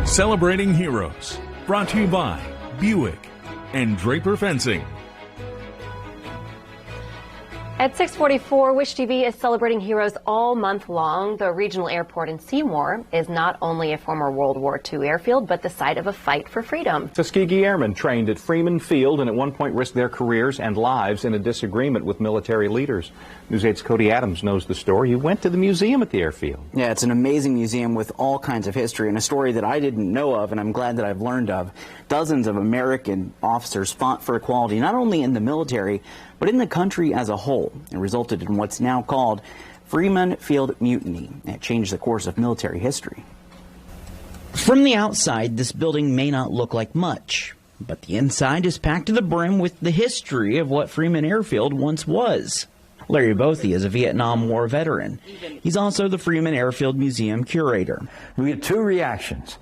Celebrating Heroes, brought to you by Buick and Draper Fencing. At 6:44, Wish TV is celebrating heroes all month long. The regional airport in Seymour is not only a former World War II airfield, but the site of a fight for freedom. Tuskegee Airmen trained at Freeman Field and at one point risked their careers and lives in a disagreement with military leaders. News 8's Cody Adams knows the story. You went to the museum at the airfield. Yeah, it's an amazing museum with all kinds of history and a story that I didn't know of, and I'm glad that I've learned of. Dozens of American officers fought for equality, not only in the military, but in the country as a whole. It resulted in what's now called Freeman Field mutiny. It changed the course of military history. From the outside, this building may not look like much, but the inside is packed to the brim with the history of what Freeman Airfield once was. Larry Bothy is a Vietnam War veteran. He's also the Freeman Airfield Museum curator. We get two reactions.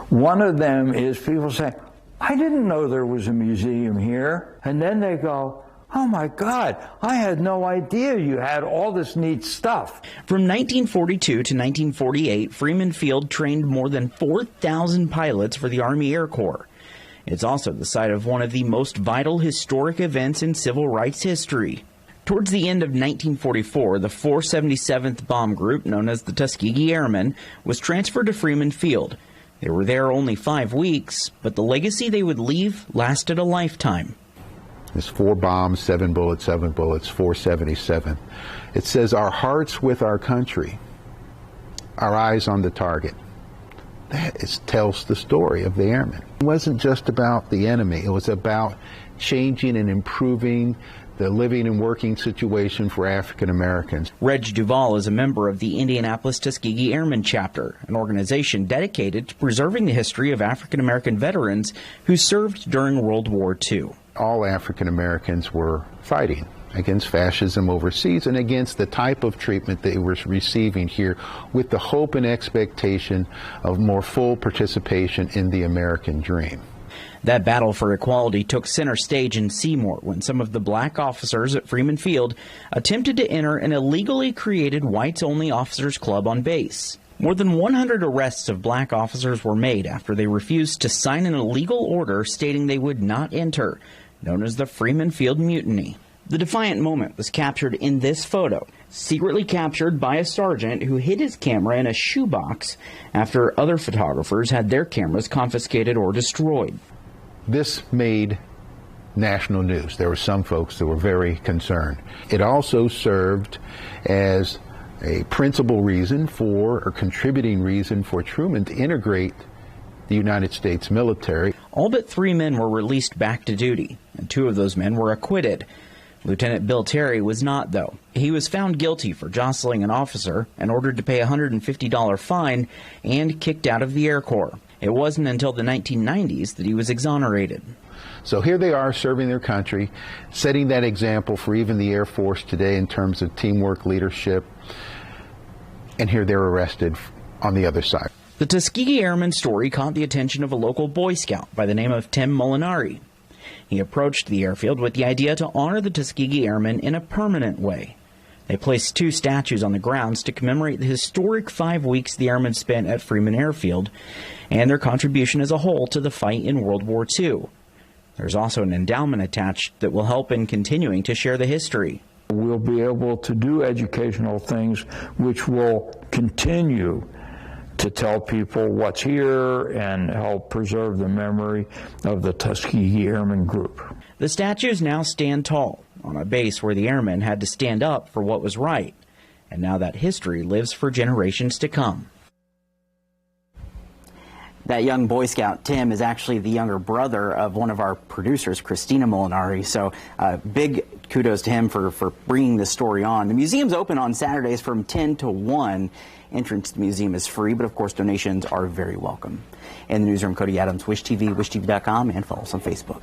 One of them is people say, I didn't know there was a museum here. And then they go, oh my God, I had no idea you had all this neat stuff. From 1942 to 1948, Freeman Field trained more than 4,000 pilots for the Army Air Corps. It's also the site of one of the most vital historic events in civil rights history. Towards the end of 1944, the 477th Bomb Group, known as the Tuskegee Airmen, was transferred to Freeman Field. They were there only 5 weeks, but the legacy they would leave lasted a lifetime. It's 4 bombs, 7 bullets, 477. It says, our hearts with our country, our eyes on the target. That tells the story of the airmen. It wasn't just about the enemy. It was about changing and improving the living and working situation for African Americans. Reg Duval is a member of the Indianapolis Tuskegee Airmen Chapter, an organization dedicated to preserving the history of African American veterans who served during World War II. All African Americans were fighting against fascism overseas and against the type of treatment they were receiving here, with the hope and expectation of more full participation in the American dream. That battle for equality took center stage in Seymour when some of the black officers at Freeman Field attempted to enter an illegally created whites-only officers club on base. More than 100 arrests of black officers were made after they refused to sign an illegal order stating they would not enter, known as the Freeman Field Mutiny. The defiant moment was captured in this photo, secretly captured by a sergeant who hid his camera in a shoebox after other photographers had their cameras confiscated or destroyed. This made national news. There were some folks that were very concerned. It also served as a principal reason for, or contributing reason for, Truman to integrate the United States military. All but 3 men were released back to duty, and 2 of those men were acquitted. Lieutenant Bill Terry was not, though. He was found guilty for jostling an officer and ordered to pay a $150 fine and kicked out of the Air Corps. It wasn't until the 1990s that he was exonerated. So here they are serving their country, setting that example for even the Air Force today in terms of teamwork, leadership, and here they're arrested on the other side. The Tuskegee Airmen story caught the attention of a local Boy Scout by the name of Tim Molinari. He approached the airfield with the idea to honor the Tuskegee Airmen in a permanent way. They placed 2 statues on the grounds to commemorate the historic 5 weeks the airmen spent at Freeman Airfield and their contribution as a whole to the fight in World War II. There's also an endowment attached that will help in continuing to share the history. We'll be able to do educational things which will continue to tell people what's here and help preserve the memory of the Tuskegee Airmen Group. The statues now stand tall on a base where the airmen had to stand up for what was right, and now that history lives for generations to come. That young Boy Scout, Tim, is actually the younger brother of one of our producers, Christina Molinari. So big kudos to him for bringing this story on. The museum's open on Saturdays from 10 to 1. Entrance to the museum is free, but of course donations are very welcome. In the newsroom, Cody Adams, Wish TV, wishtv.com, and follow us on Facebook.